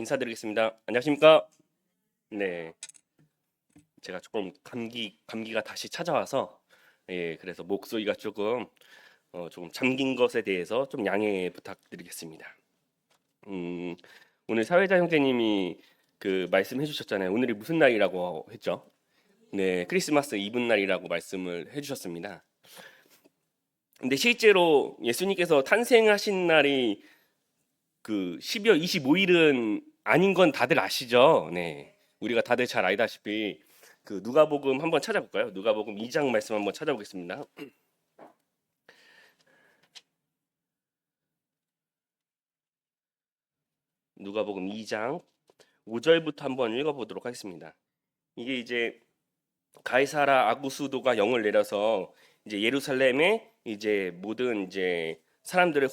인사드리겠습니다. 안녕하십니까? 네, 제가 조금 감기가 다시 찾아와서 그래서 목소리가 조금 잠긴 것에 대해서 좀 양해 부탁드리겠습니다. 음, 오늘 사회자 형제님이 그 말씀해 주셨잖아요. 오늘이 무슨 날이라고 했죠? 네, 크리스마스 이브 날이라고 말씀을 해주셨습니다. 근데 실제로 예수님께서 탄생하신 날이 그 12월 25일은 아닌 건 다들 아시죠? 네. 우리가 다들 잘 알다시피 그 누가복음 한번 찾아볼까요? 누가복음 2장 말씀 한번 찾아보겠습니다. 누가복음 2장 5절부터 한번 읽어보도록 하겠습니다. 이게 이제 가이사라 아구스도가 영을 내려서 이제 예루살렘에 이제 모든 이제 사람들을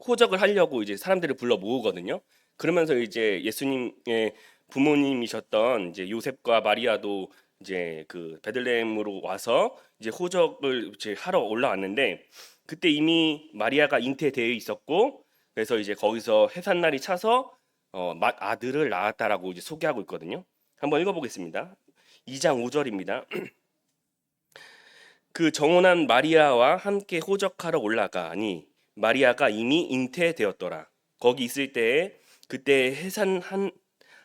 호적을 하려고 이제 사람들을 불러 모으거든요. 그러면서 이제 예수님의 부모님이셨던 이제 요셉과 마리아도 이제 그 베들레헴으로 와서 이제 호적을 이제 하러 올라왔는데 그때 이미 마리아가 잉태되어 있었고 그래서 이제 거기서 해산날이 차서 아들을 낳았다라고 이제 소개하고 있거든요. 한번 읽어보겠습니다. 2장 5절입니다. 그 정혼한 마리아와 함께 호적하러 올라가니 마리아가 이미 잉태되었더라. 거기 있을 때에 그때 해산한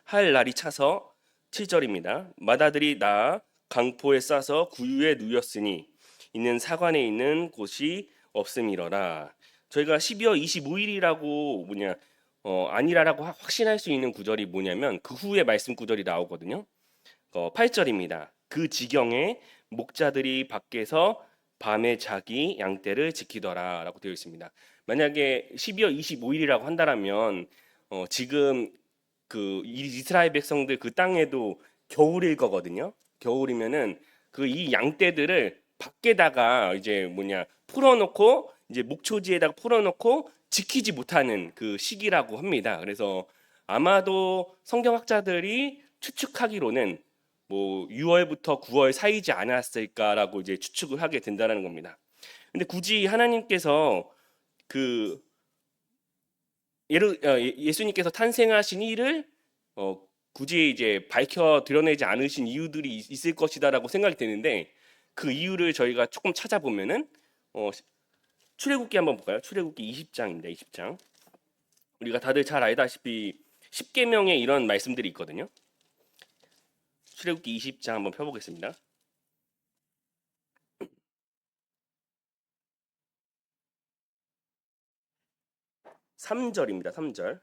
할 날이 차서 7절입니다. 맏아들이 낳아 강포에 싸서 구유에 누였으니 이는 사관에 있는 곳이 없음이러라. 저희가 12월 25일이라고 아니라라고 확신할 수 있는 구절이 뭐냐면 그 후에 말씀 구절이 나오거든요. 8절입니다. 그 지경에 목자들이 밖에서 밤에 자기 양떼를 지키더라라고 되어 있습니다. 만약에 12월 25일이라고 한다면 지금 그 이스라엘 백성들 그 땅에도 겨울일 거거든요. 겨울이면은 그 이 양떼들을 밖에다가 이제 풀어놓고 이제 목초지에다가 풀어놓고 지키지 못하는 그 시기라고 합니다. 그래서 아마도 성경학자들이 추측하기로는 뭐 6월부터 9월 사이지 않았을까라고 이제 추측을 하게 된다는 겁니다. 근데 굳이 하나님께서 그 예수님께서 탄생하신 일을 굳이 이제 밝혀 드러내지 않으신 이유들이 있을 것이다라고 생각이 되는데 그 이유를 저희가 조금 찾아보면은 어, 출애굽기 한번 볼까요? 출애굽기 20장입니다. 20장. 우리가 다들 잘 알다시피 십계명에 이런 말씀들이 있거든요. 출애굽기 20장 한번 펴보겠습니다. 3절입니다. 3절.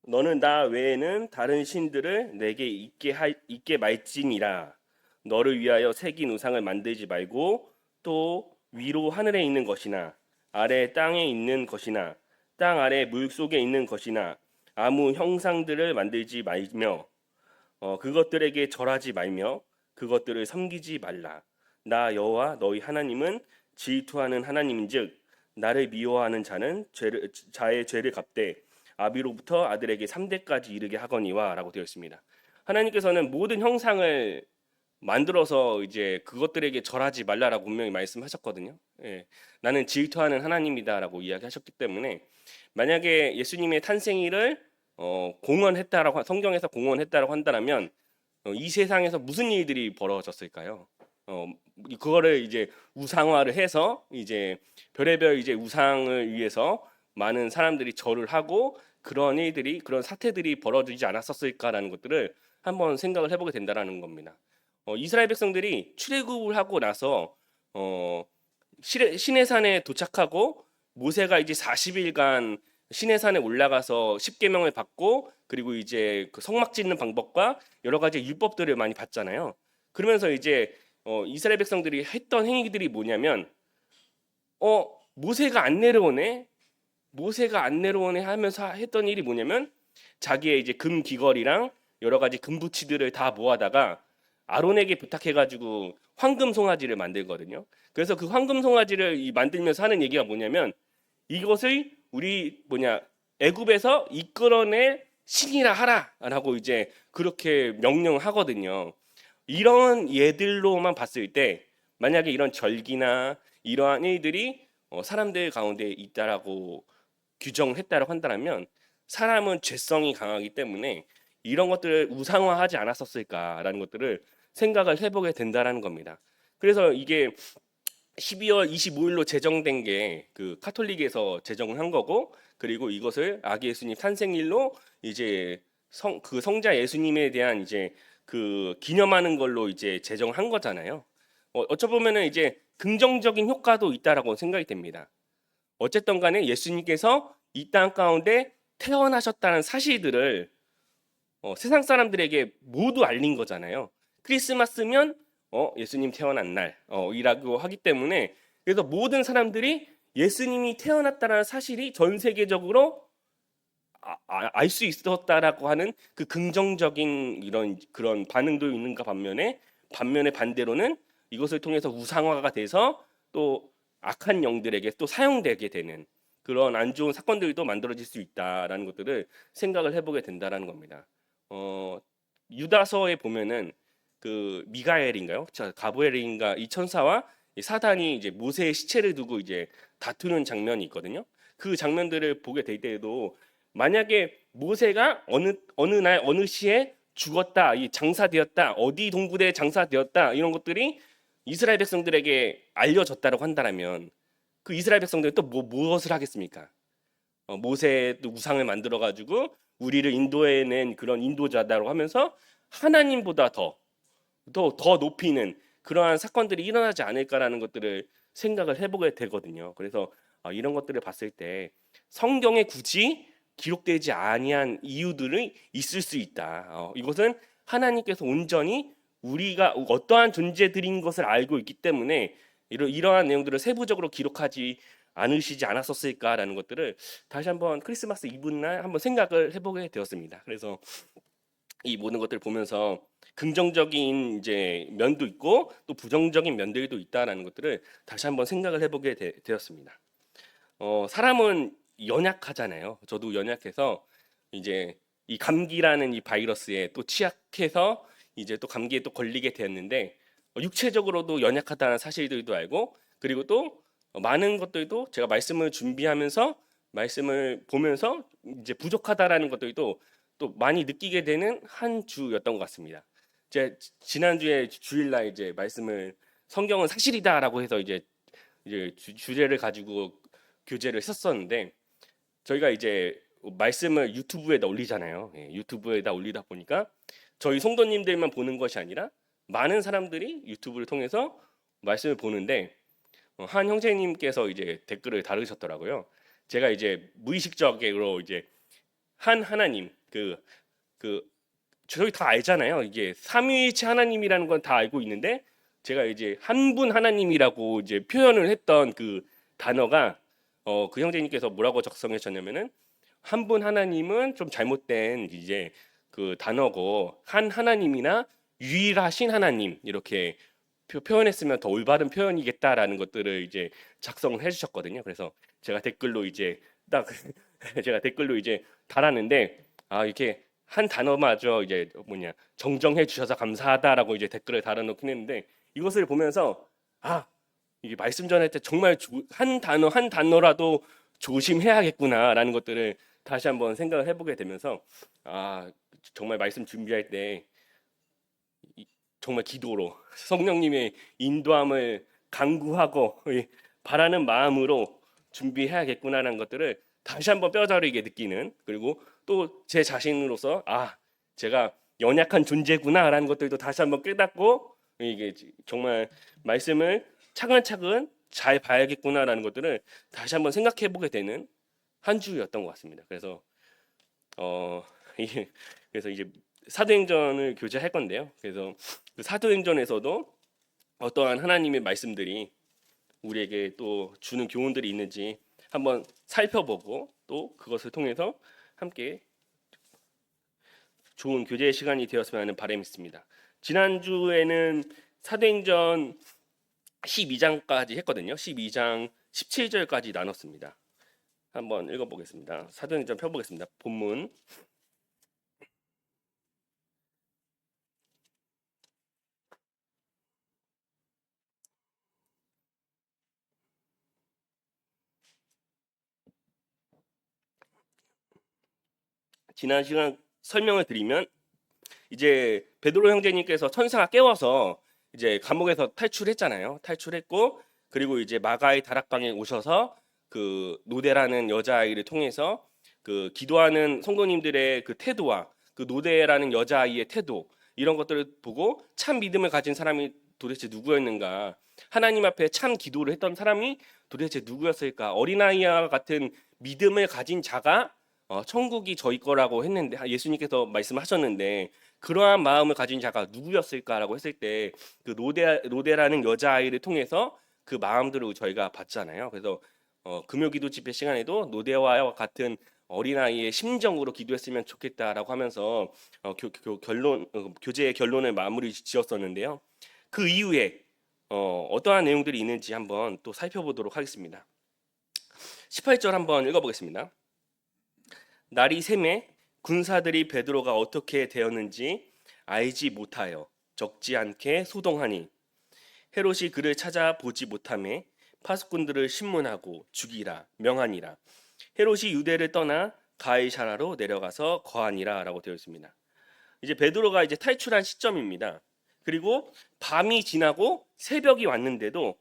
너는 나 외에는 다른 신들을 내게 있게 말지니라. 너를 위하여 새긴 우상을 만들지 말고 또 위로 하늘에 있는 것이나 아래 땅에 있는 것이나 땅 아래 물 속에 있는 것이나 아무 형상들을 만들지 말며 그것들에게 절하지 말며 그것들을 섬기지 말라. 나 여호와 너희 하나님은 질투하는 하나님인즉 나를 미워하는 자는 자의 죄를 갚되 아비로부터 아들에게 3대까지 이르게 하거니와라고 되어 있습니다. 하나님께서는 모든 형상을 만들어서 이제 그것들에게 절하지 말라라고 분명히 말씀하셨거든요. 예, 나는 질투하는 하나님이다라고 이야기하셨기 때문에 만약에 예수님의 탄생일을 공언했다라고 성경에서 공언했다라고 한다면 이 세상에서 무슨 일들이 벌어졌을까요? 어, 그거를 이제 우상화를 해서 이제 별의별 이제 우상을 위해서 많은 사람들이 절을 하고 그런 사태들이 벌어지지 않았었을까라는 것들을 한번 생각을 해보게 된다라는 겁니다. 이스라엘 백성들이 출애굽을 하고 나서 어, 시내산에 도착하고 모세가 이제 40일간 시내산에 올라가서 십계명을 받고 그리고 이제 그 성막 짓는 방법과 여러 가지 율법들을 많이 받잖아요. 그러면서 이제 이스라엘 백성들이 했던 행위들이 뭐냐면 모세가 안 내려오네. 모세가 안 내려오네 하면서 했던 일이 뭐냐면 자기의 이제 금 귀걸이랑 여러 가지 금부치들을 다 모아다가 아론에게 부탁해가지고 황금 송아지를 만들거든요. 그래서 그 황금 송아지를 만들면서 하는 얘기가 뭐냐면 이것을 우리 애굽에서 이끌어낼 신이라 하라라고 이제 그렇게 명령하거든요. 이런 예들로만 봤을 때 만약에 이런 절기나 이러한 일들이 사람들 가운데 있다라고 규정을 했다라고 한다면 사람은 죄성이 강하기 때문에 이런 것들을 우상화하지 않았었을까라는 것들을 생각을 해보게 된다라는 겁니다. 그래서 이게 12월 25일로 제정된 게 그 카톨릭에서 제정을 한 거고, 그리고 이것을 아기 예수님 탄생일로 이제 그 성자 예수님에 대한 이제 그 기념하는 걸로 이제 제정을 한 거잖아요. 어쩌 보면은 이제 긍정적인 효과도 있다라고 생각이 됩니다. 어쨌든 간에 예수님께서 이 땅 가운데 태어나셨다는 사실들을 세상 사람들에게 모두 알린 거잖아요. 크리스마스면 예수님 태어난 날이라고 하기 때문에, 그래서 모든 사람들이 예수님이 태어났다는 사실이 전 세계적으로 알 수 있었다라고 하는 그 긍정적인 이런 그런 반응도 있는가 반면에 반대로는 이것을 통해서 우상화가 돼서 또 악한 영들에게 또 사용되게 되는 그런 안 좋은 사건들도 만들어질 수 있다라는 것들을 생각을 해보게 된다라는 겁니다. 어, 유다서에 보면은 그 미가엘인가요? 가브엘인가 이 천사와 이 사단이 이제 모세의 시체를 두고 이제 다투는 장면이 있거든요. 그 장면들을 보게 될 때에도 만약에 모세가 어느 날 어느 시에 죽었다, 이 장사되었다, 어디 동부대에 장사되었다 이런 것들이 이스라엘 백성들에게 알려졌다고 한다면 그 이스라엘 백성들이 또 무엇을 하겠습니까? 모세도 우상을 만들어 가지고 우리를 인도해낸 그런 인도자다라고 하면서 하나님보다 더 높이는 그러한 사건들이 일어나지 않을까라는 것들을 생각을 해보게 되거든요. 그래서 이런 것들을 봤을 때 성경에 굳이 기록되지 아니한 이유들이 있을 수 있다. 이것은 하나님께서 온전히 우리가 어떠한 존재들인 것을 알고 있기 때문에 이러한 내용들을 세부적으로 기록하지 않으시지 않았었을까라는 것들을 다시 한번 크리스마스 이브날 한번 생각을 해보게 되었습니다. 그래서 이 모든 것들을 보면서 긍정적인 이제 면도 있고 또 부정적인 면들도 있다라는 것들을 다시 한번 생각을 해보게 되었습니다. 사람은 연약하잖아요. 저도 연약해서 이제 이 감기라는 이 바이러스에 또 취약해서 이제 또 감기에 또 걸리게 되었는데 육체적으로도 연약하다는 사실들도 알고, 그리고 또 많은 것들도 제가 말씀을 준비하면서 말씀을 보면서 이제 부족하다라는 것들도 또 많이 느끼게 되는 한 주였던 것 같습니다. 제 지난주에 주일날 이제 말씀을 성경은 사실이다라고 해서 이제 주제를 가지고 교제를 했었었는데, 저희가 이제 말씀을 유튜브에다 올리잖아요. 예, 유튜브에다 올리다 보니까 저희 성도님들만 보는 것이 아니라 많은 사람들이 유튜브를 통해서 말씀을 보는데, 한 형제님께서 이제 댓글을 달으셨더라고요. 제가 이제 무의식적으로 이제 한 하나님 그 저희 다 알잖아요. 이게 삼위일체 하나님이라는 건 다 알고 있는데, 제가 이제 한 분 하나님이라고 이제 표현을 했던 그 단어가 그 형제님께서 뭐라고 작성해 주셨냐면은, 한 분 하나님은 좀 잘못된 이제 그 단어고 한 하나님이나 유일하신 하나님 이렇게 표현했으면 더 올바른 표현이겠다라는 것들을 이제 작성을 해주셨거든요. 그래서 제가 댓글로 이제 딱 제가 댓글로 이제 달았는데, 이렇게 한 단어마저 이제 정정해 주셔서 감사하다라고 이제 댓글을 달아놓긴 했는데, 이것을 보면서 이게 말씀 전할 때 정말 한 단어 한 단어라도 조심해야겠구나라는 것들을 다시 한번 생각을 해보게 되면서, 정말 말씀 준비할 때 정말 기도로 성령님의 인도함을 간구하고 바라는 마음으로 준비해야겠구나라는 것들을 다시 한번 뼈저리게 느끼는, 그리고 또 제 자신으로서 제가 연약한 존재구나라는 것들도 다시 한번 깨닫고, 이게 정말 말씀을 차근차근 잘 봐야겠구나라는 것들을 다시 한번 생각해 보게 되는 한 주였던 것 같습니다. 그래서 어 그래서 이제 사도행전을 교제할 건데요. 그래서 그 사도행전에서도 어떠한 하나님의 말씀들이 우리에게 또 주는 교훈들이 있는지 한번 살펴보고, 또 그것을 통해서 함께 좋은 교제의 시간이 되었으면 하는 바람이 있습니다. 지난주에는 사도행전 12장까지 했거든요. 12장 17절까지 나눴습니다. 한번 읽어보겠습니다. 사도행전 펴보겠습니다. 본문 지난 시간 설명을 드리면 이제 베드로 형제님께서 천사가 깨워서 이제 감옥에서 탈출했잖아요. 탈출했고 그리고 이제 마가의 다락방에 오셔서 그 노대라는 여자아이를 통해서 그 기도하는 성도님들의 그 태도와 그 노대라는 여자아이의 태도 이런 것들을 보고 참 믿음을 가진 사람이 도대체 누구였는가? 하나님 앞에 참 기도를 했던 사람이 도대체 누구였을까? 어린아이와 같은 믿음을 가진 자가 천국이 저희 거라고 했는데 예수님께서 말씀하셨는데 그러한 마음을 가진 자가 누구였을까라고 했을 때 그 노대라는 여자아이를 통해서 그 마음들을 저희가 봤잖아요. 그래서 금요기도 집회 시간에도 노대와 같은 어린아이의 심정으로 기도했으면 좋겠다라고 하면서 교제의 결론을 마무리 지었었는데요. 그 이후에 어떠한 내용들이 있는지 한번 또 살펴보도록 하겠습니다. 18절 한번 읽어보겠습니다. 날이 새매 군사들이 베드로가 어떻게 되었는지 알지 못하여 적지 않게 소동하니 헤롯이 그를 찾아보지 못하매 파수꾼들을 신문하고 죽이라 명하니라. 헤롯이 유대를 떠나 가이사라로 내려가서 거하니라라고 되어 있습니다. 이제 베드로가 이제 탈출한 시점입니다. 그리고 밤이 지나고 새벽이 왔는데도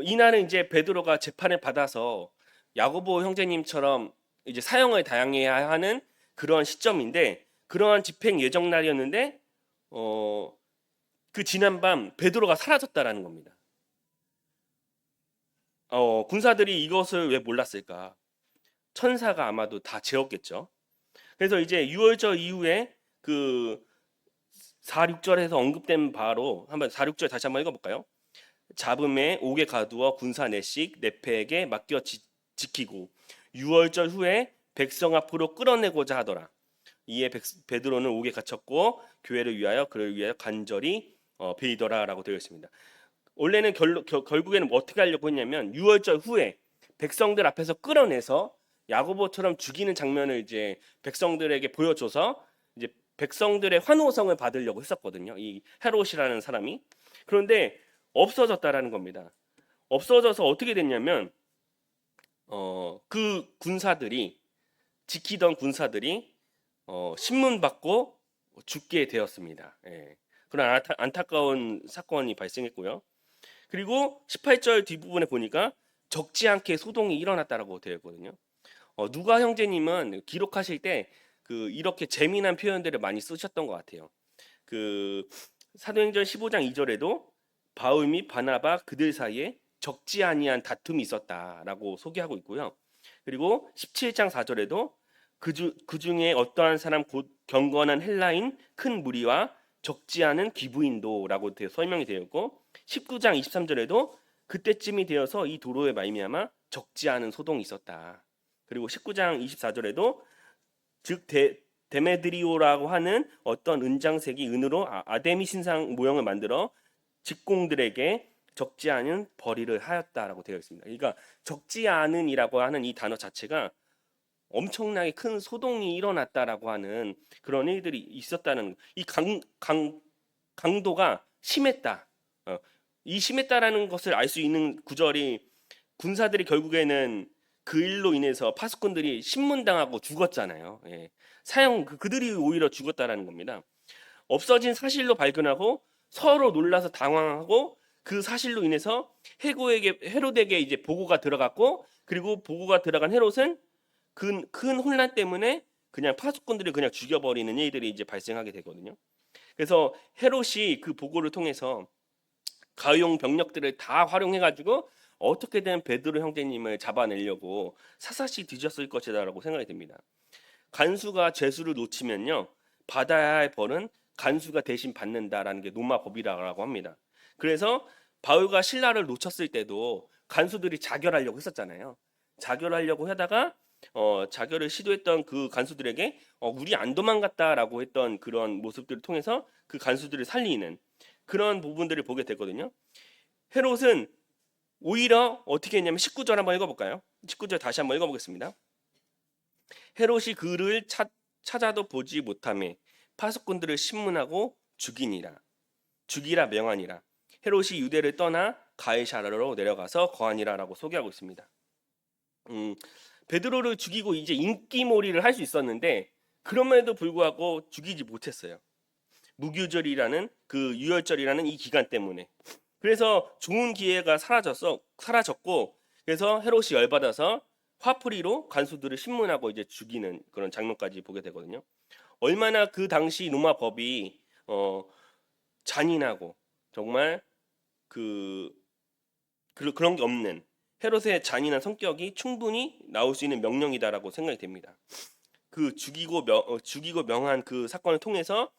이날은 이제 베드로가 재판을 받아서 야고보 형제님처럼 이제 사형을 당해야 하는 그러한 시점인데 그러한 집행 예정 날이었는데 그 지난밤 베드로가 사라졌다라는 겁니다. 군사들이 이것을 왜 몰랐을까? 천사가 아마도 다 재웠겠죠. 그래서 이제 6월절 이후에 그 4, 6절에서 언급된 바로 한번 4, 6절 다시 한번 읽어볼까요? 잡음에 옥에 가두어 군사 넷씩 네페에게 맡겨 지키고 6월절 후에 백성 앞으로 끌어내고자 하더라. 이에 베드로는 옥에 갇혔고 교회를 위하여 그를 위하여 간절히 베이더라라고 되어 있습니다. 원래는 결국에는 어떻게 하려고 했냐면 6월절 후에 백성들 앞에서 끌어내서 야고보처럼 죽이는 장면을 이제 백성들에게 보여줘서 이제 백성들의 환호성을 받으려고 했었거든요. 이 헤롯이라는 사람이. 그런데 없어졌다라는 겁니다. 없어져서 어떻게 됐냐면 그 군사들이 지키던 군사들이 신문 받고 죽게 되었습니다. 예. 그런 안타까운 사건이 발생했고요. 그리고 18절 뒷부분에 보니까 적지 않게 소동이 일어났다라고 되어 있거든요. 누가 형제님은 기록하실 때 그 이렇게 재미난 표현들을 많이 쓰셨던 것 같아요. 그 사도행전 15장 2절에도 바울 및 바나바 그들 사이에 적지 아니한 다툼이 있었다라고 소개하고 있고요. 그리고 17장 4절에도 그 중에 어떠한 사람 곧 경건한 헬라인 큰 무리와 적지 않은 기부인도라고 설명이 되어 있고 19장 23절에도 그때쯤이 되어서 이 도로에 말미암아 적지 않은 소동이 있었다. 그리고 19장 24절에도 즉 데메드리오라고 하는 어떤 은장색이 은으로 아데미 신상 모형을 만들어 직공들에게 적지 않은 벌이를 하였다라고 되어 있습니다. 그러니까 적지 않은이라고 하는 이 단어 자체가 엄청나게 큰 소동이 일어났다라고 하는 그런 일들이 있었다는 이 강도가 심했다. 이 심했다라는 것을 알 수 있는 구절이 군사들이 결국에는 그 일로 인해서 파수꾼들이 신문당하고 죽었잖아요. 예. 그들이 오히려 죽었다라는 겁니다. 없어진 사실로 발견하고 서로 놀라서 당황하고 그 사실로 인해서 헤롯에게 이제 보고가 들어갔고 그리고 보고가 들어간 헤롯은 큰 혼란 때문에 그냥 파수꾼들이 그냥 죽여버리는 일들이 이제 발생하게 되거든요. 그래서 헤롯이 그 보고를 통해서 가용 병력들을 다 활용해가지고 어떻게든 베드로 형제님을 잡아내려고 사사시 뒤졌을 것이다라고 생각이 됩니다. 간수가 죄수를 놓치면요 받아야 할 벌은 간수가 대신 받는다라는 게 로마 법이라고 합니다. 그래서 바울과 실라를 놓쳤을 때도 간수들이 자결하려고 했었잖아요. 자결하려고 하다가 자결을 시도했던 그 간수들에게 우리 안 도망갔다라고 했던 그런 모습들을 통해서 그 간수들을 살리는 그런 부분들을 보게 되거든요. 헤롯은 오히려 어떻게 했냐면 19절 한번 읽어볼까요? 19절 다시 한번 읽어보겠습니다. 헤롯이 그를 찾아도 보지 못하며 파수꾼들을 신문하고 죽이라 명하니라. 헤롯이 유대를 떠나 가이사라로 내려가서 거하니라라고 소개하고 있습니다. 베드로를 죽이고 이제 인기몰이를 할 수 있었는데 그럼에도 불구하고 죽이지 못했어요. 무교절이라는 그 유월절이라는 이 기간 때문에. 그래서 좋은 기회가 사라졌고, 그래서 헤롯이 열받아서 화풀이로 간수들을 신문하고 이제 죽이는 그런 장면까지 보게 되거든요. 얼마나 그 당시 로마 법이 잔인하고 정말 그 그런 게 없는 헤롯의 잔인한 성격이 충분히 나올 수 있는 명령이다라고 생각이 됩니다. 그 죽이고 명한 그 사건을 통해서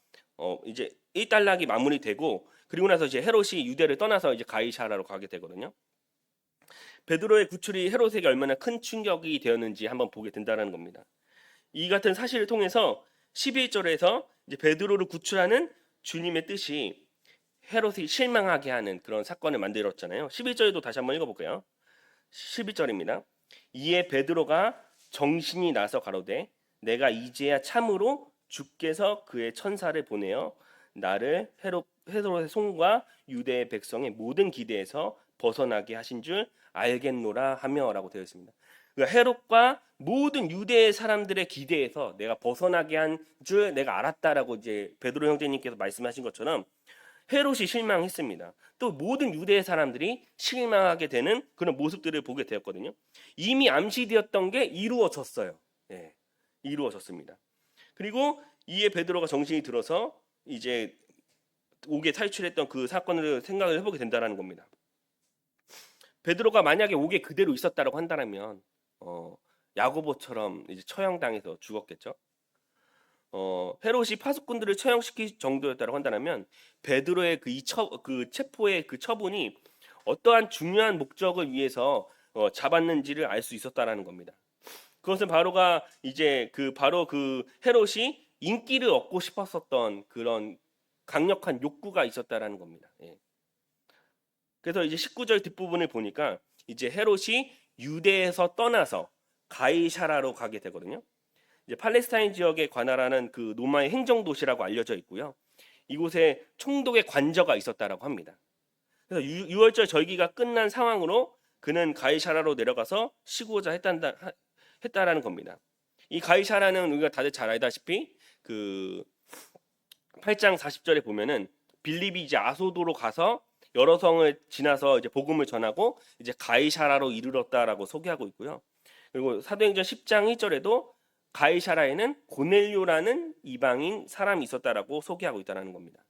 이제 일단락이 마무리되고, 그리고 나서 이제 헤롯이 유대를 떠나서 이제 가이사라로 가게 되거든요. 베드로의 구출이 헤롯에게 얼마나 큰 충격이 되었는지 한번 보게 된다는 겁니다. 이 같은 사실을 통해서 11절에서 이제 베드로를 구출하는 주님의 뜻이 헤롯이 실망하게 하는 그런 사건을 만들었잖아요. 11절도 다시 한번 읽어볼게요. 11절입니다. 이에 베드로가 정신이 나서 가로되 내가 이제야 참으로 주께서 그의 천사를 보내어 나를 헤롯의 손과 유대의 백성의 모든 기대에서 벗어나게 하신 줄 알겠노라 하며라고 되어 있습니다. 그러니까 헤롯과 모든 유대의 사람들의 기대에서 내가 벗어나게 한 줄 내가 알았다라고 이제 베드로 형제님께서 말씀하신 것처럼 헤롯이 실망했습니다. 또 모든 유대의 사람들이 실망하게 되는 그런 모습들을 보게 되었거든요. 이미 암시되었던 게 이루어졌어요. 네, 이루어졌습니다. 그리고 이에 베드로가 정신이 들어서 이제 옥에 탈출했던 그 사건을 생각을 해보게 된다는 겁니다. 베드로가 만약에 옥에 그대로 있었다고 한다면 야고보처럼 이제 처형당해서 죽었겠죠. 헤롯이 파수꾼들을 처형시킬 정도였다고 한다면 베드로의 그 체포의 그 처분이 어떠한 중요한 목적을 위해서 잡았는지를 알 수 있었다라는 겁니다. 그것은 바로가 이제 바로 그 헤롯이 인기를 얻고 싶었었던 그런 강력한 욕구가 있었다라는 겁니다. 예. 그래서 이제 19절 뒷부분을 보니까 이제 헤롯이 유대에서 떠나서 가이사라로 가게 되거든요. 이제 팔레스타인 지역에 관할하는 그 로마의 행정 도시라고 알려져 있고요. 이곳에 총독의 관저가 있었다라고 합니다. 그래서 유월절 절기가 끝난 상황으로 그는 가이사라로 내려가서 쉬고자 했다라는 겁니다. 이 가이사라는 우리가 다들 잘 알다시피 그 8장 40절에 보면은 빌립이 이제 아소도로 가서 여러 성을 지나서 이제 복음을 전하고 이제 가이사라로 이르렀다라고 소개하고 있고요. 그리고 사도행전 10장 1절에도 가이사라에는 고넬료라는 이방인 사람이 있었다라고 소개하고 있다는 겁니다.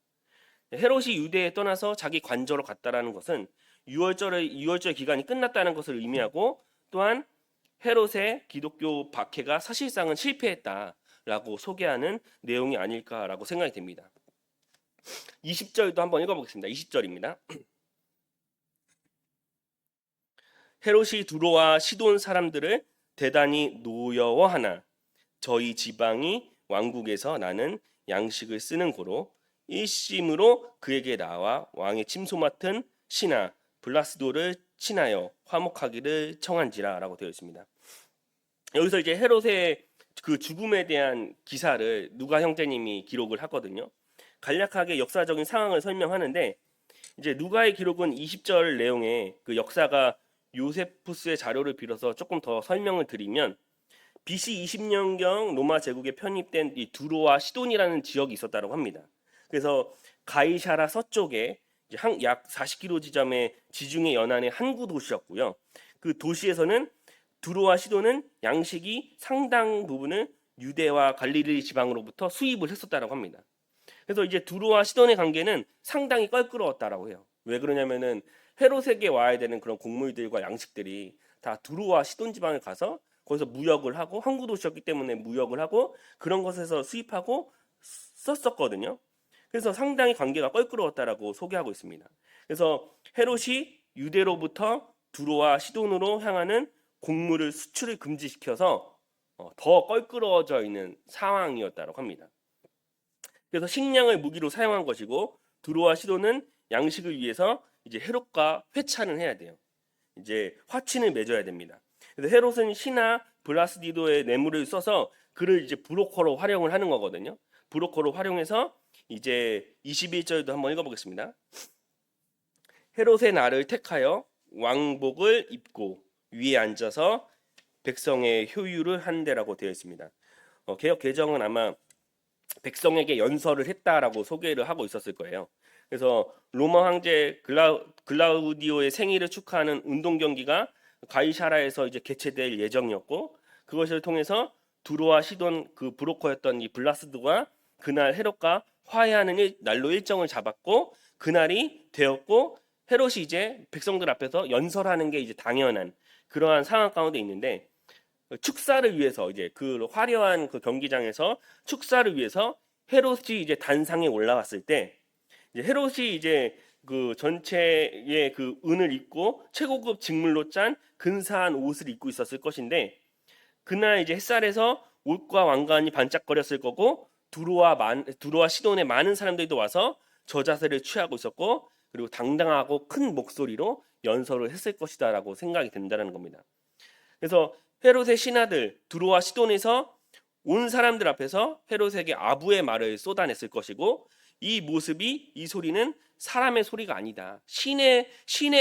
헤롯이 유대에 떠나서 자기 관저로 갔다라는 것은 유월절 기간이 끝났다는 것을 의미하고, 또한 헤롯의 기독교 박해가 사실상은 실패했다라고 소개하는 내용이 아닐까라고 생각이 됩니다. 20절도 한번 읽어보겠습니다. 20절입니다. 헤롯이 두로와 시돈 사람들을 대단히 노여워하나 저희 지방이 왕국에서 나는 양식을 쓰는 고로 일심으로 그에게 나와 왕의 침소 맡은 신하 블라스도를 친하여 화목하기를 청한지라라고 되어 있습니다. 여기서 이제 헤롯의 그 죽음에 대한 기사를 누가 형제님이 기록을 하거든요. 간략하게 역사적인 상황을 설명하는데, 이제 누가의 기록은 20절 내용에 그 역사가 요세푸스의 자료를 빌어서 조금 더 설명을 드리면, BC 20년경 로마 제국에 편입된 이 두로와 시돈이라는 지역이 있었다고 합니다. 그래서 가이사라 서쪽에 약 40km 지점의 지중해 연안의 항구 도시였고요. 그 도시에서는 두로와 시돈은 양식이 상당 부분을 유대와 갈릴리 지방으로부터 수입을 했었다고 합니다. 그래서 이제 두로와 시돈의 관계는 상당히 껄끄러웠다라고 해요. 왜 그러냐면은 헤롯에게 와야 되는 그런 곡물들과 양식들이 다 두로와 시돈 지방에 가서 거기서 무역을 하고, 항구 도시였기 때문에 무역을 하고 그런 것에서 수입하고 썼었거든요. 그래서 상당히 관계가 껄끄러웠다라고 소개하고 있습니다. 그래서 헤롯이 유대로부터 두로와 시돈으로 향하는 곡물을 수출을 금지시켜서 더 껄끄러워져 있는 상황이었다고 합니다. 그래서 식량을 무기로 사용한 것이고, 두로와 시돈은 양식을 위해서 이제 헤롯과 회찬을 해야 돼요. 이제 화친을 맺어야 됩니다. 그래서 헤롯은 신하 블라스디도의 뇌물을 써서 그를 이제 브로커로 활용을 하는 거거든요. 브로커로 활용해서 이제 21절도 한번 읽어보겠습니다. 헤롯의 날을 택하여 왕복을 입고 위에 앉아서 백성의 효유를 한대라고 되어 있습니다. 개역 개정은 아마 백성에게 연설을 했다라고 소개를 하고 있었을 거예요. 그래서 로마 황제 글라우디오의 생일을 축하하는 운동 경기가 가이사라에서 이제 개최될 예정이었고, 그것을 통해서 두로와 시돈 그 브로커였던 이 블라스드가 그날 헤롯과 화해하는 날로 일정을 잡았고, 그날이 되었고, 헤롯이 이제 백성들 앞에서 연설하는 게 이제 당연한 그러한 상황 가운데 있는데, 축사를 위해서 이제 그 화려한 그 경기장에서 축사를 위해서 헤롯이 이제 단상에 올라왔을 때, 이제 헤롯이 이제 그 전체의 그 은을 입고 최고급 직물로 짠 근사한 옷을 입고 있었을 것인데, 그날 이제 햇살에서 옷과 왕관이 반짝거렸을 거고, 두로와 시돈의 많은 사람들도 와서 저 자세를 취하고 있었고, 그리고 당당하고 큰 목소리로 연설을 했을 것이다라고 생각이 된다는 겁니다. 그래서 헤롯의 신하들 두로와 시돈에서 온 사람들 앞에서 헤롯에게 아부의 말을 쏟아냈을 것이고, 이 소리는 사람의 소리가 아니다. 신의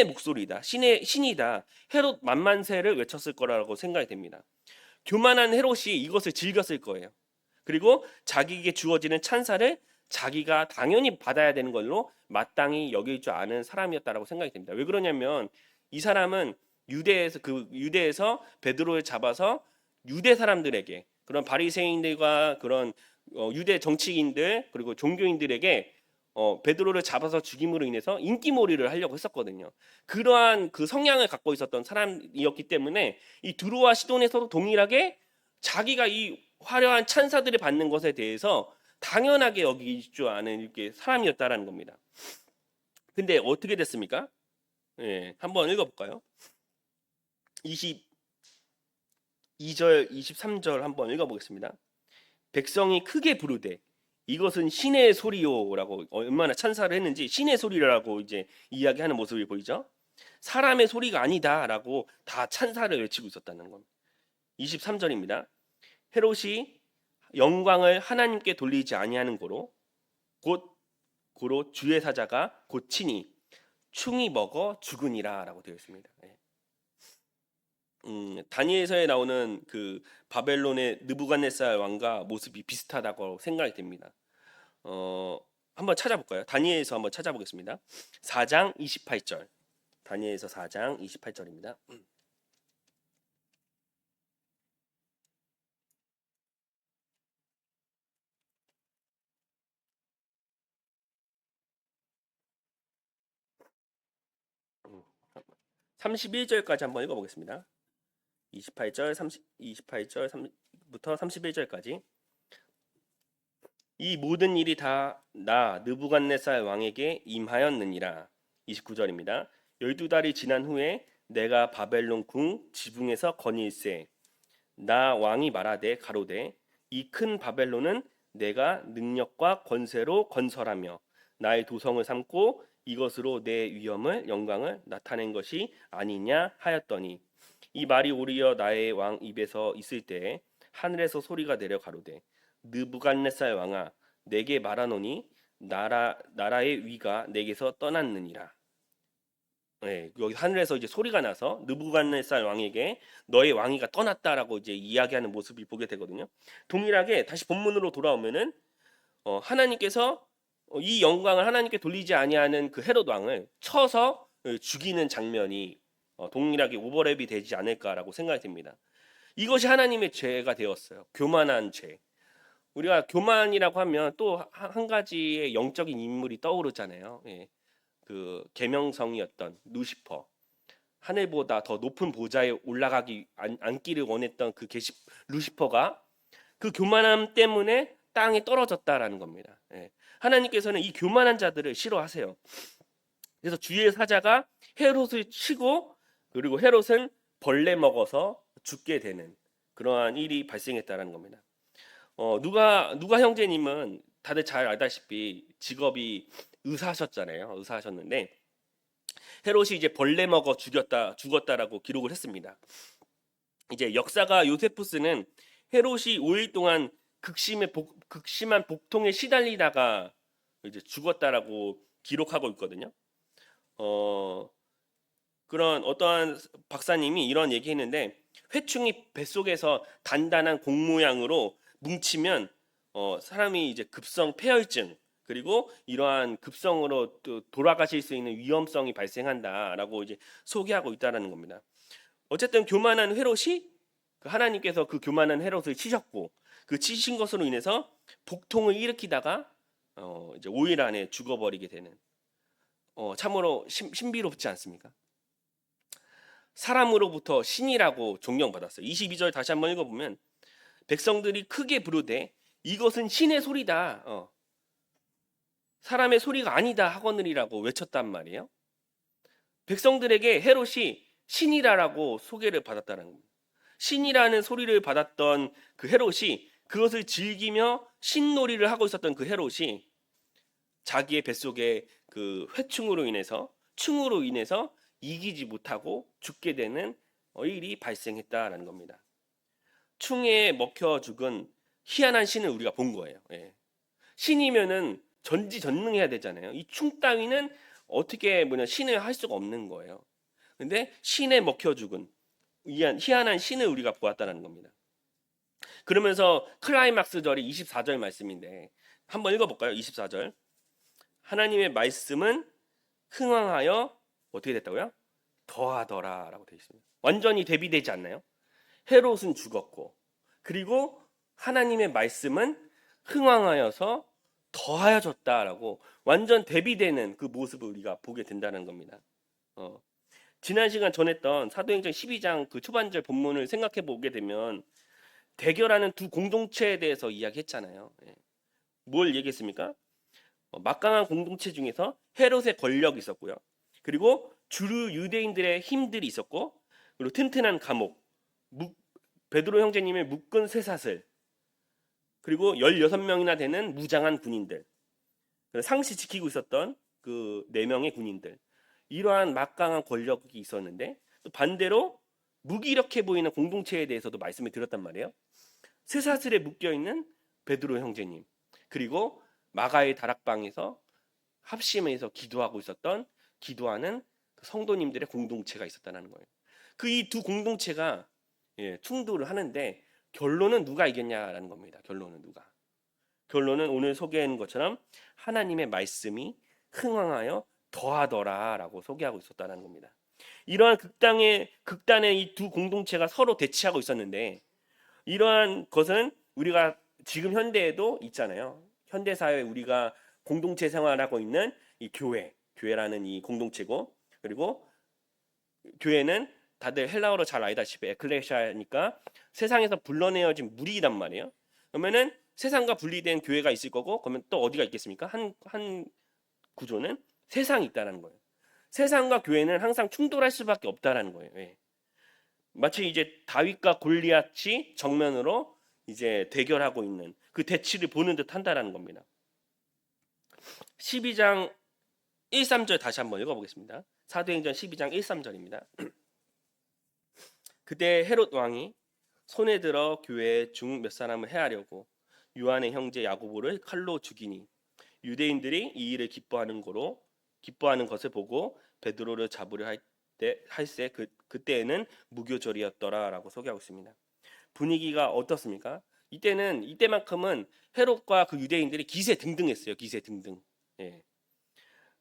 목소리다. 신이다. 헤롯 만만세를 외쳤을 거라고 생각이 됩니다. 교만한 헤롯이 이것을 즐겼을 거예요. 그리고 자기에게 주어지는 찬사를 자기가 당연히 받아야 되는 걸로 마땅히 여길 줄 아는 사람이었다라고 생각이 됩니다. 왜 그러냐면 이 사람은 유대에서 베드로를 잡아서 유대 사람들에게, 그런 바리새인들과 그런 유대 정치인들 그리고 종교인들에게 베드로를 잡아서 죽임으로 인해서 인기몰이를 하려고 했었거든요. 그러한 그 성향을 갖고 있었던 사람이었기 때문에 이 두로와 시돈에서도 동일하게 자기가 이 화려한 찬사들을 받는 것에 대해서 당연하게 여길 줄 아는 이렇게 사람이었다라는 겁니다. 근데 어떻게 됐습니까? 예, 한번 읽어볼까요? 22절, 23절 한번 읽어보겠습니다. 백성이 크게 부르되 이것은 신의 소리요라고 얼마나 찬사를 했는지 신의 소리라고 이제 이야기하는 모습이 보이죠. 사람의 소리가 아니다라고 다 찬사를 외치고 있었다는 겁니다. 23절입니다. 헤롯이 영광을 하나님께 돌리지 아니하는 고로 주의 사자가 곧 친히 충이 먹어 죽으니라라고 되어 있습니다. 다니엘서에 나오는 그 바벨론의 느부갓네살 왕과 모습이 비슷하다고 생각이 됩니다. 한번 찾아볼까요? 다니엘서 한번 찾아보겠습니다. 4장 28절. 다니엘서 4장 28절입니다. 음, 31절까지 한번 읽어보겠습니다. 28절부터 31절까지. 이 모든 일이 다 나 느부갓네살 왕에게 임하였느니라. 29절입니다. 12달이 지난 후에 내가 바벨론 궁 지붕에서 건일세 나 왕이 말하되 가로되 이 큰 바벨론은 내가 능력과 권세로 건설하며 나의 도성을 삼고 이것으로 내 위엄을 영광을 나타낸 것이 아니냐 하였더니, 이 말이 오리어 나의 왕 입에서 있을 때에 하늘에서 소리가 내려 가로되 느부갓네살 왕아 내게 말하노니 나라의 위가 내게서 떠났느니라. 네, 여기 하늘에서 이제 소리가 나서 느부갓네살 왕에게 너의 왕위가 떠났다라고 이제 이야기하는 모습을 보게 되거든요. 동일하게 다시 본문으로 돌아오면은 하나님께서 이 영광을 하나님께 돌리지 아니하는 그 헤롯 왕을 쳐서 죽이는 장면이 동일하게 오버랩이 되지 않을까라고 생각이 듭니다. 이것이 하나님의 죄가 되었어요. 교만한 죄. 우리가 교만이라고 하면 또 한 가지의 영적인 인물이 떠오르잖아요. 예. 그 계명성이었던 루시퍼, 하늘보다 더 높은 보좌에 앉기를 원했던 그 루시퍼가 그 교만함 때문에 땅에 떨어졌다라는 겁니다. 예. 하나님께서는 이 교만한 자들을 싫어하세요. 그래서 주의 사자가 헤롯을 치고, 그리고 헤롯은 벌레 먹어서 죽게 되는 그러한 일이 발생했다라는 겁니다. 누가 형제님은 다들 잘 알다시피 직업이 의사하셨잖아요. 의사하셨는데 헤롯이 이제 벌레 먹어 죽었다라고 기록을 했습니다. 이제 역사가 요세푸스는 헤롯이 5일 동안 극심한 복통에 시달리다가 이제 죽었다라고 기록하고 있거든요. 그런 어떠한 박사님이 이런 얘기했는데, 회충이 뱃속에서 단단한 공 모양으로 뭉치면 사람이 이제 급성 폐혈증 그리고 이러한 급성으로 또 돌아가실 수 있는 위험성이 발생한다라고 이제 소개하고 있다라는 겁니다. 어쨌든 교만한 헤롯이 하나님께서 그 교만한 헤롯을 치셨고 그 치신 것으로 인해서 복통을 일으키다가 이제 5일 안에 죽어버리게 되는 참으로 신비롭지 않습니까? 사람으로부터 신이라고 존경받았어요. 22절 다시 한번 읽어보면 백성들이 크게 부르되 이것은 신의 소리다. 사람의 소리가 아니다 하거느리라고 외쳤단 말이에요. 백성들에게 헤롯이 신이라고 소개를 받았다는 겁니다. 신이라는 소리를 받았던 그 헤롯이 그것을 즐기며 신놀이를 하고 있었던 그 헤롯이 자기의 뱃속에 그 회충으로 인해서 충으로 인해서 이기지 못하고 죽게 되는 일이 발생했다라는 겁니다. 충에 먹혀 죽은 희한한 신을 우리가 본 거예요. 예. 신이면은 전지전능해야 되잖아요. 이 충 따위는 어떻게 신을 할 수가 없는 거예요. 근데 신에 먹혀 죽은 희한한 신을 우리가 보았다는 겁니다. 그러면서 클라이막스 절이 24절 말씀인데 한번 읽어볼까요? 24절. 하나님의 말씀은 흥왕하여 어떻게 됐다고요? 더하더라라고 되어 있습니다. 완전히 대비되지 않나요? 헤롯은 죽었고 그리고 하나님의 말씀은 흥왕하여서 더하여졌다라고 완전 대비되는 그 모습을 우리가 보게 된다는 겁니다. 지난 시간 전했던 사도행전 12장 그 초반절 본문을 생각해 보게 되면 대결하는 두 공동체에 대해서 이야기했잖아요. 뭘 얘기했습니까? 막강한 공동체 중에서 헤롯의 권력이 있었고요. 그리고 주류 유대인들의 힘들이 있었고 그리고 튼튼한 감옥, 베드로 형제님의 묶은 쇠사슬, 그리고 16명이나 되는 무장한 군인들, 상시 지키고 있었던 그 4명의 군인들, 이러한 막강한 권력이 있었는데 또 반대로 무기력해 보이는 공동체에 대해서도 말씀을 드렸단 말이에요. 쇠사슬에 묶여있는 베드로 형제님, 그리고 마가의 다락방에서 합심해서 기도하고 있었던 기도하는 성도님들의 공동체가 있었다는 거예요. 그 이 두 공동체가 충돌을 하는데 결론은 누가 이겼냐라는 겁니다. 결론은 오늘 소개한 것처럼 하나님의 말씀이 흥왕하여 더하더라라고 소개하고 있었다는 겁니다. 이러한 극단의 이 두 공동체가 서로 대치하고 있었는데 이러한 것은 우리가 지금 현대에도 있잖아요. 현대 사회에 우리가 공동체 생활하고 있는 이 교회라는 이 공동체고 그리고 교회는 다들 헬라어로 잘 알다시피 에클레시아니까 세상에서 불러내어진 무리이단 말이에요. 그러면은 세상과 분리된 교회가 있을 거고 그러면 또 어디가 있겠습니까? 한 구조는 세상이 있다는 거예요. 세상과 교회는 항상 충돌할 수밖에 없다라는 거예요. 마치 이제 다윗과 골리앗이 정면으로 이제 대결하고 있는 그 대치를 보는 듯 한다라는 겁니다. 12장 1, 3절 다시 한번 읽어보겠습니다. 사도행전 12장 1, 3절입니다. 그때 헤롯 왕이 손에 들어 교회 중 몇 사람을 해하려고 요한의 형제 야고보를 칼로 죽이니 유대인들이 이 일을 기뻐하는 것을 보고 베드로를 잡으려 할세 그때에는 무교절이었더라라고 소개하고 있습니다. 분위기가 어떻습니까? 이때만큼은 헤롯과 그 유대인들이 기세등등했어요. 기세등등.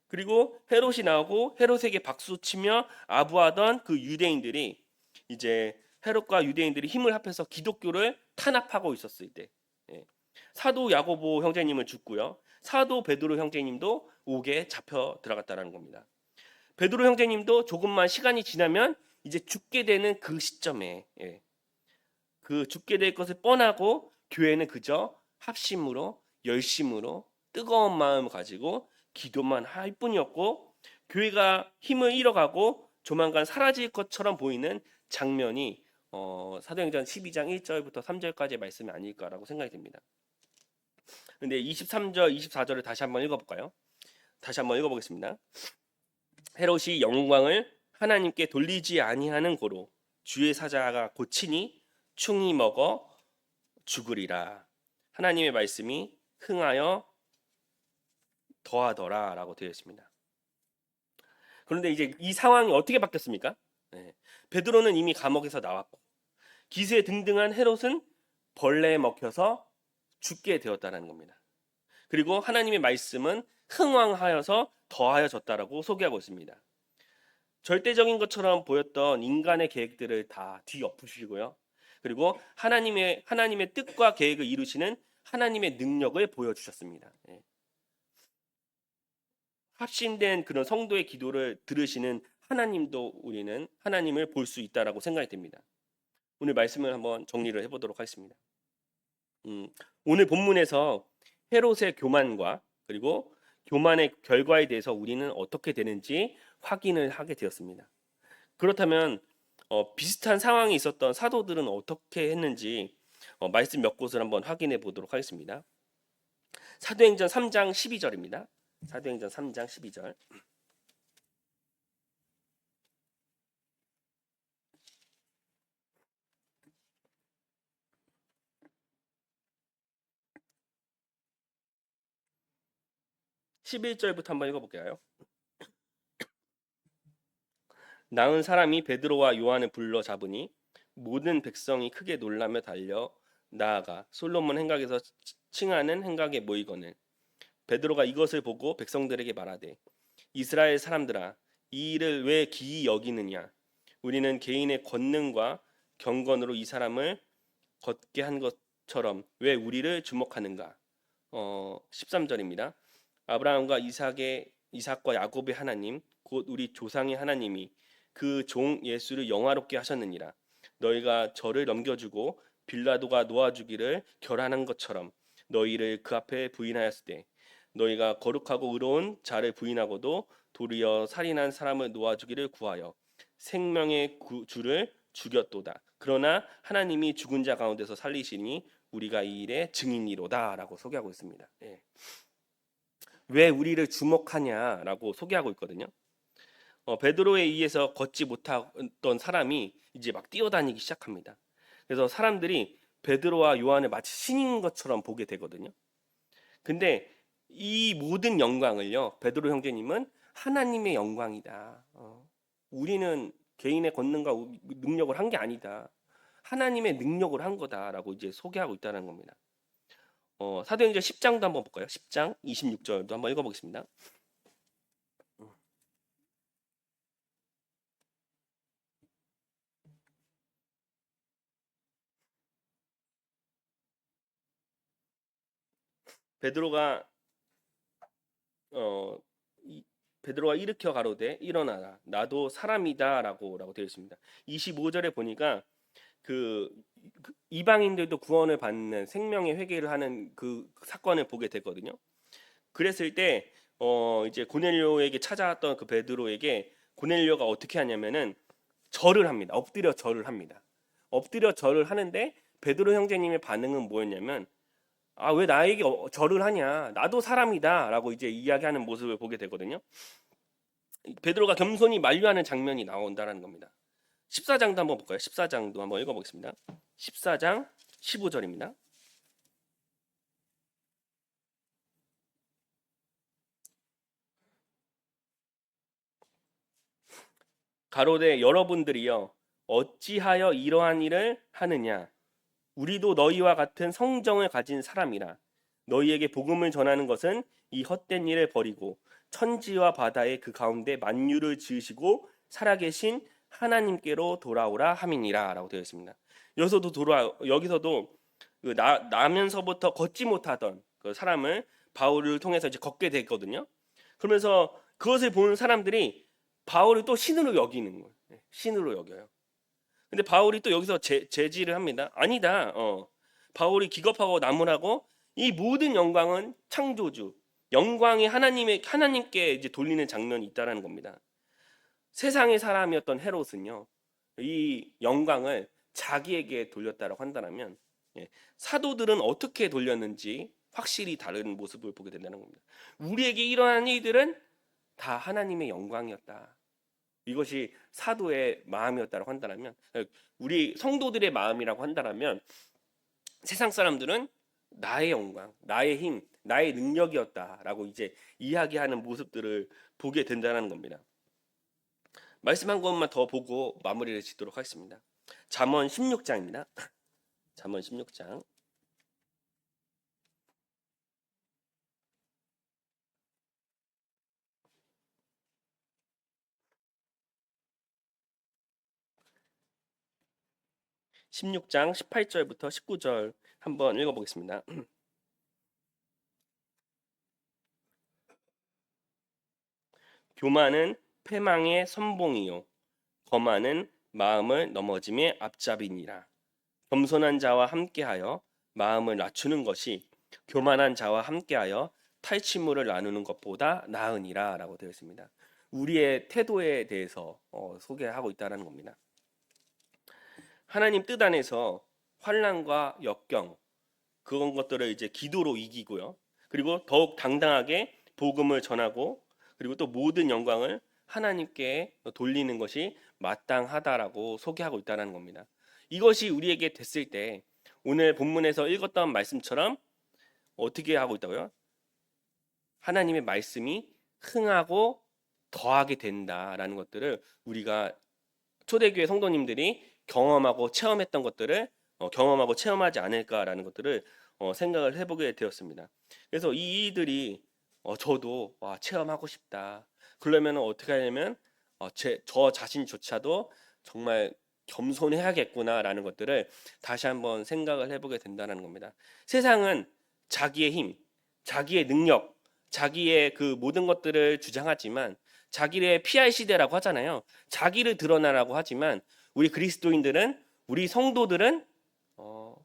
그리고 헤롯이 나오고 헤롯에게 박수치며 아부하던 그 유대인들이 이제 헤롯과 유대인들이 힘을 합해서 기독교를 탄압하고 있었을 때 사도 야고보 형제님은 죽고요. 사도 베드로 형제님도 옥에 잡혀 들어갔다는 겁니다. 베드로 형제님도 조금만 시간이 지나면 이제 죽게 되는 그 시점에 그 죽게 될 것을 뻔하고 교회는 그저 합심으로 열심으로 뜨거운 마음을 가지고 기도만 할 뿐이었고 교회가 힘을 잃어가고 조만간 사라질 것처럼 보이는 장면이 사도행전 12장 1절부터 3절까지의 말씀이 아닐까라고 생각이 됩니다. 근데 23절, 24절을 다시 한번 읽어볼까요? 다시 한번 읽어보겠습니다. 헤롯이 영광을 하나님께 돌리지 아니하는 고로 주의 사자가 고치니 충이 먹어 죽으리라. 하나님의 말씀이 흥하여 더하더라라고 되어 있습니다. 그런데 이제 이 상황이 어떻게 바뀌었습니까? 베드로는 이미 감옥에서 나왔고 기세등등한 헤롯은 벌레에 먹혀서 죽게 되었다는 겁니다. 그리고 하나님의 말씀은 흥왕하여서 더하여졌다라고 소개하고 있습니다. 절대적인 것처럼 보였던 인간의 계획들을 다 뒤엎으시고요. 그리고 하나님의 뜻과 계획을 이루시는 하나님의 능력을 보여주셨습니다. 예. 합심된 그런 성도의 기도를 들으시는 하나님도 우리는 하나님을 볼 수 있다라고 생각이 됩니다. 오늘 말씀을 한번 정리를 해보도록 하겠습니다. 오늘 본문에서 헤롯의 교만과 그리고 교만의 결과에 대해서 우리는 어떻게 되는지 확인을 하게 되었습니다. 그렇다면 비슷한 상황이 있었던 사도들은 어떻게 했는지 말씀 몇 곳을 한번 확인해 보도록 하겠습니다. 사도행전 3장 12절입니다. 사도행전 3장 12절. 11절부터 한번 읽어볼게요. 나은 사람이 베드로와 요한을 불러 잡으니 모든 백성이 크게 놀라며 달려 나아가 솔로몬 행각에서 칭하는 행각에 모이거늘 베드로가 이것을 보고 백성들에게 말하되 이스라엘 사람들아 이 일을 왜 기이 여기느냐 우리는 개인의 권능과 경건으로 이 사람을 걷게 한 것처럼 왜 우리를 주목하는가. 13절입니다. 아브라함과 이삭과 야곱의 하나님 곧 우리 조상의 하나님이 그 종 예수를 영화롭게 하셨느니라. 너희가 저를 넘겨주고 빌라도가 놓아주기를 결한한 것처럼 너희를 그 앞에 부인하였을 때 너희가 거룩하고 의로운 자를 부인하고도 도리어 살인한 사람을 놓아주기를 구하여 생명의 주를 죽였도다. 그러나 하나님이 죽은 자 가운데서 살리시니 우리가 이 일의 증인이로다라고 소개하고 있습니다. 예. 왜 우리를 주목하냐라고 소개하고 있거든요. 베드로에 의해서 걷지 못했던 사람이 이제 막 뛰어다니기 시작합니다. 그래서 사람들이 베드로와 요한을 마치 신인 것처럼 보게 되거든요. 근데 이 모든 영광을요, 베드로 형제님은 하나님의 영광이다. 우리는 개인의 권능과 능력을 한 게 아니다. 하나님의 능력을 한 거다라고 이제 소개하고 있다는 겁니다. 사도행전 10장도 한번 볼까요? 10장 26절도 한번 읽어보겠습니다. 베드로가 어, 베드로가 일으켜 가로되 일어나라 나도 사람이다라고 되어 있습니다. 25절에 보니까 그 이방인들도 구원을 받는 생명의 회개를 하는 그 사건을 보게 되거든요. 그랬을 때 이제 고넬료에게 찾아왔던 그 베드로에게 고넬료가 어떻게 하냐면은 절을 합니다. 엎드려 절을 합니다. 엎드려 절을 하는데 베드로 형제님의 반응은 뭐였냐면 아, 왜 나에게 절을 하냐? 나도 사람이다라고 이제 이야기하는 모습을 보게 되거든요. 베드로가 겸손히 만류하는 장면이 나온다는 겁니다. 14장도 한번 볼까요? 14장도 한번 읽어보겠습니다. 14장 15절입니다. 가로되 여러분들이여 어찌하여 이러한 일을 하느냐? 우리도 너희와 같은 성정을 가진 사람이라. 너희에게 복음을 전하는 것은 이 헛된 일을 버리고 천지와 바다의 그 가운데 만유를 지으시고 살아계신 하나님께로 돌아오라 함이니라라고 되어 있습니다. 여기서도 그 나면서부터 걷지 못하던 그 사람을 바울을 통해서 이제 걷게 됐거든요. 그러면서 그것을 보는 사람들이 바울을 또 신으로 여기는 거예요. 신으로 여겨요. 근데 바울이 또 여기서 제지를 합니다. 아니다. 바울이 기겁하고 나무라고 이 모든 영광은 창조주, 영광이 하나님께 이제 돌리는 장면이 있다라는 겁니다. 세상의 사람이었던 헤롯은요, 이 영광을 자기에게 돌렸다라고 한다면, 사도들은 어떻게 돌렸는지 확실히 다른 모습을 보게 된다는 겁니다. 우리에게 일어난 일들은 다 하나님의 영광이었다. 이것이 사도의 마음이었다고 한다면, 우리 성도들의 마음이라고 한다면, 세상 사람들은 나의 영광, 나의 힘, 나의 능력이었다라고 이제 이야기하는 모습들을 보게 된다는 겁니다. 말씀 한 것만 더 보고 마무리를 짓도록 하겠습니다. 잠언 16장입니다. 잠언 16장. 16장 18절부터 19절 한번 읽어보겠습니다. 교만은 패망의 선봉이요 거만은 마음을 넘어짐의 앞잡이니라. 겸손한 자와 함께하여 마음을 낮추는 것이 교만한 자와 함께하여 탈취물을 나누는 것보다 나으니라라고 되어 있습니다. 우리의 태도에 대해서 소개하고 있다는 겁니다. 하나님 뜻 안에서 환난과 역경 그런 것들을 이제 기도로 이기고요. 그리고 더욱 당당하게 복음을 전하고 그리고 또 모든 영광을 하나님께 돌리는 것이 마땅하다라고 소개하고 있다는 겁니다. 이것이 우리에게 됐을 때 오늘 본문에서 읽었던 말씀처럼 어떻게 하고 있다고요? 하나님의 말씀이 흥하고 더하게 된다라는 것들을 우리가 초대교회 성도님들이 경험하고 체험했던 것들을 경험하고 체험하지 않을까라는 것들을 생각을 해보게 되었습니다. 그래서 이 일들이 저도 와, 체험하고 싶다. 그러면 어떻게 하냐면 저 자신조차도 정말 겸손해야겠구나라는 것들을 다시 한번 생각을 해보게 된다는 겁니다. 세상은 자기의 힘, 자기의 능력, 자기의 그 모든 것들을 주장하지만 자기의 PR 시대라고 하잖아요. 자기를 드러나라고 하지만 우리 그리스도인들은 우리 성도들은 어,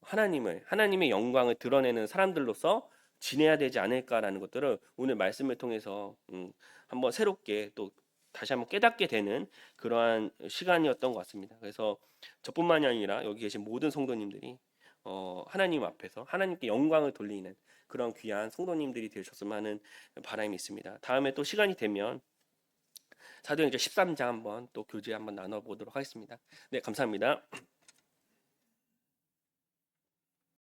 하나님의 영광을 드러내는 사람들로서 지내야 되지 않을까라는 것들을 오늘 말씀을 통해서 한번 새롭게 또 다시 한번 깨닫게 되는 그러한 시간이었던 것 같습니다. 그래서 저뿐만이 아니라 여기 계신 모든 성도님들이 하나님 앞에서 하나님께 영광을 돌리는 그런 귀한 성도님들이 되셨으면 하는 바람이 있습니다. 다음에 또 시간이 되면 사도행전 13장 한번 또 교제 한번 나눠보도록 하겠습니다. 네, 감사합니다.